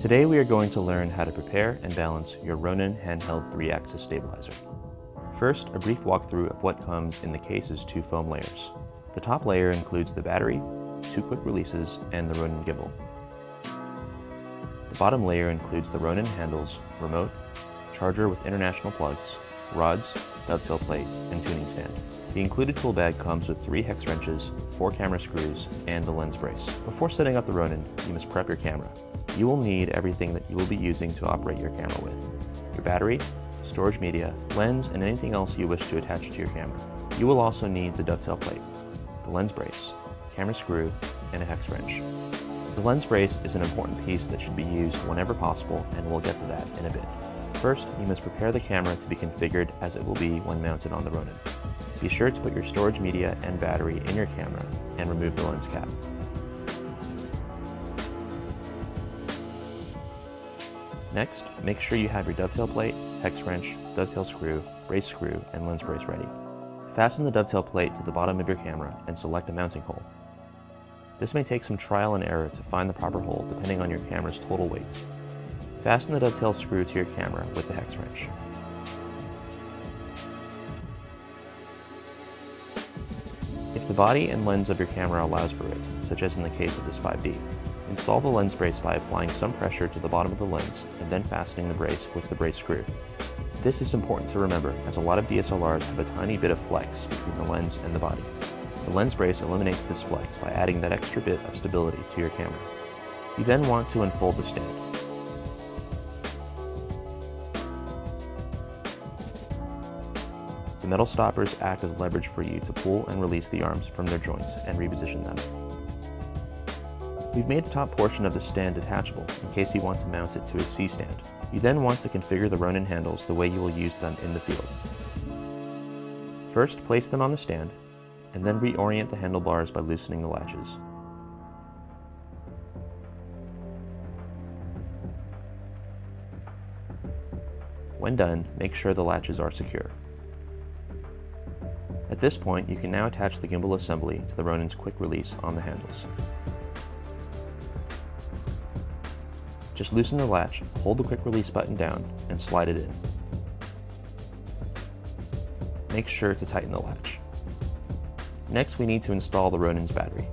Today we are going to learn how to prepare and balance your Ronin handheld 3-axis stabilizer. First, a brief walkthrough of what comes in the case's 2 foam layers. The top layer includes the battery, 2 quick releases, and the Ronin gimbal. The bottom layer includes the Ronin handles, remote, charger with international plugs, rods, dovetail plate, and tuning stand. The included tool bag comes with 3 hex wrenches, 4 camera screws, and the lens brace. Before setting up the Ronin, you must prep your camera. You will need everything that you will be using to operate your camera with: your battery, storage media, lens, and anything else you wish to attach to your camera. You will also need the dovetail plate, the lens brace, camera screw, and a hex wrench. The lens brace is an important piece that should be used whenever possible, and we'll get to that in a bit. First, you must prepare the camera to be configured as it will be when mounted on the Ronin. Be sure to put your storage media and battery in your camera and remove the lens cap. Next, make sure you have your dovetail plate, hex wrench, dovetail screw, and lens brace ready. Fasten the dovetail plate to the bottom of your camera and select a mounting hole. This may take some trial and error to find the proper hole depending on your camera's total weight. Fasten the dovetail screw to your camera with the hex wrench. If the body and lens of your camera allows for it, such as in the case of this 5D, install the lens brace by applying some pressure to the bottom of the lens and then fastening the brace with the brace screw. This is important to remember, as a lot of DSLRs have a tiny bit of flex between the lens and the body. The lens brace eliminates this flex by adding that extra bit of stability to your camera. You then want to unfold the stand. The metal stoppers act as leverage for you to pull and release the arms from their joints and reposition them. We've made the top portion of the stand detachable in case you want to mount it to a C-stand. You then want to configure the Ronin handles the way you will use them in the field. First, place them on the stand, and then reorient the handlebars by loosening the latches. When done, make sure the latches are secure. At this point, you can now attach the gimbal assembly to the Ronin's quick release on the handles. Just loosen the latch, hold the quick release button down, and slide it in. Make sure to tighten the latch. Next, we need to install the Ronin's battery.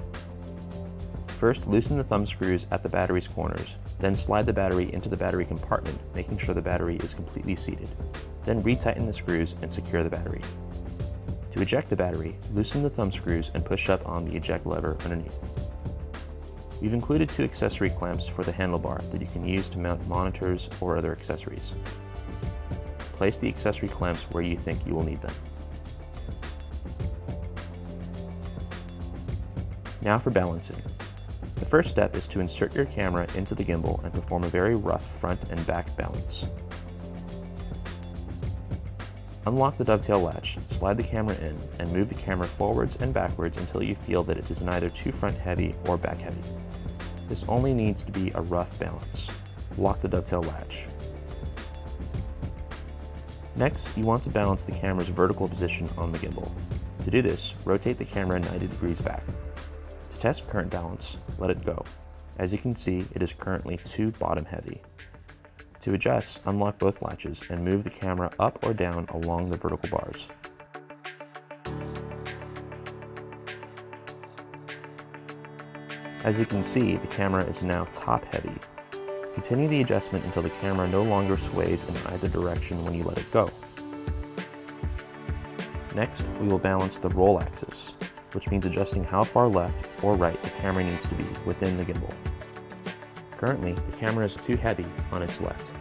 First, loosen the thumb screws at the battery's corners, then slide the battery into the battery compartment, making sure the battery is completely seated. Then retighten the screws and secure the battery. To eject the battery, loosen the thumb screws and push up on the eject lever underneath. We've included 2 accessory clamps for the handlebar that you can use to mount monitors or other accessories. Place the accessory clamps where you think you will need them. Now for balancing. The first step is to insert your camera into the gimbal and perform a very rough front and back balance. Unlock the dovetail latch, slide the camera in, and move the camera forwards and backwards until you feel that it is neither too front heavy or back heavy. This only needs to be a rough balance. Lock the dovetail latch. Next, you want to balance the camera's vertical position on the gimbal. To do this, rotate the camera 90 degrees back. To test current balance, let it go. As you can see, it is currently too bottom heavy. To adjust, unlock both latches and move the camera up or down along the vertical bars. As you can see, the camera is now top heavy. Continue the adjustment until the camera no longer sways in either direction when you let it go. Next, we will balance the roll axis, which means adjusting how far left or right the camera needs to be within the gimbal. Currently, the camera is too heavy on its left.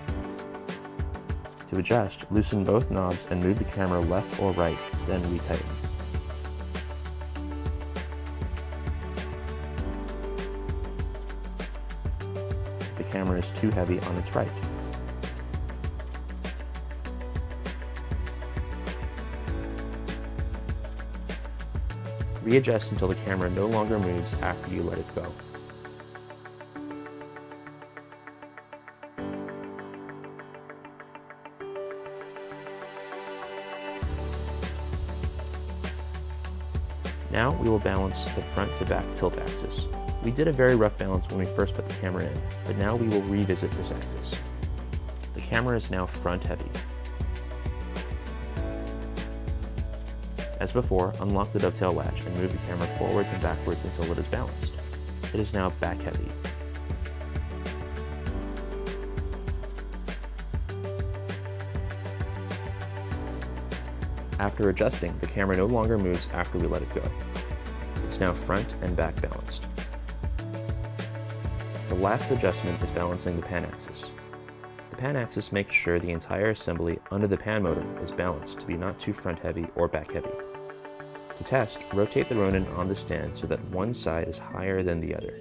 To adjust, loosen both knobs and move the camera left or right, then retighten. The camera is too heavy on its right. Readjust until the camera no longer moves after you let it go. Now we will balance the front to back tilt axis. We did a very rough balance when we first put the camera in, but now we will revisit this axis. The camera is now front heavy. As before, unlock the dovetail latch and move the camera forwards and backwards until it is balanced. It is now back heavy. After adjusting, the camera no longer moves after we let it go. It's now front and back balanced. The last adjustment is balancing the pan axis. The pan axis makes sure the entire assembly under the pan motor is balanced to be not too front heavy or back heavy. To test, rotate the Ronin on the stand so that one side is higher than the other.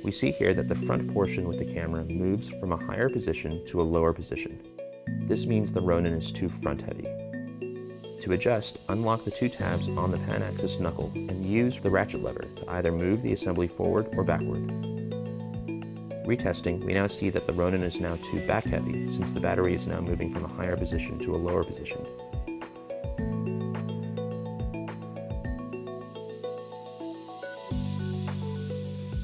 We see here that the front portion with the camera moves from a higher position to a lower position. This means the Ronin is too front heavy. To adjust, unlock the two tabs on the pan axis knuckle and use the ratchet lever to either move the assembly forward or backward. Retesting, we now see that the Ronin is now too back heavy since the battery is now moving from a higher position to a lower position.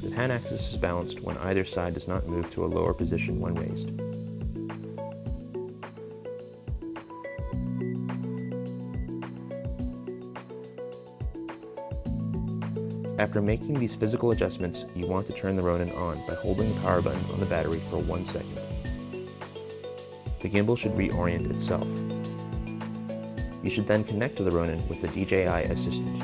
The pan axis is balanced when either side does not move to a lower position when raised. After making these physical adjustments, you want to turn the Ronin on by holding the power button on the battery for 1 second. The gimbal should reorient itself. You should then connect to the Ronin with the DJI Assistant.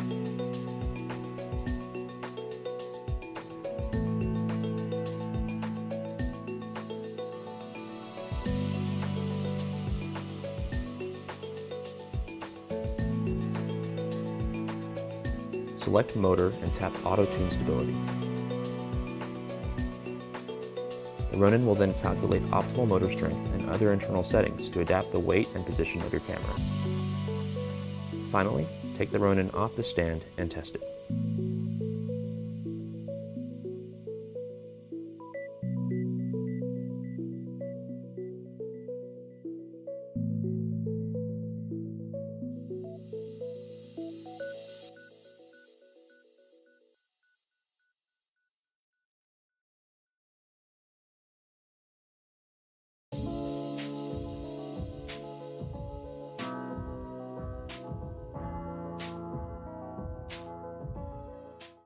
Select Motor and tap Auto Tune Stability. The Ronin will then calculate optimal motor strength and other internal settings to adapt the weight and position of your camera. Finally, take the Ronin off the stand and test it.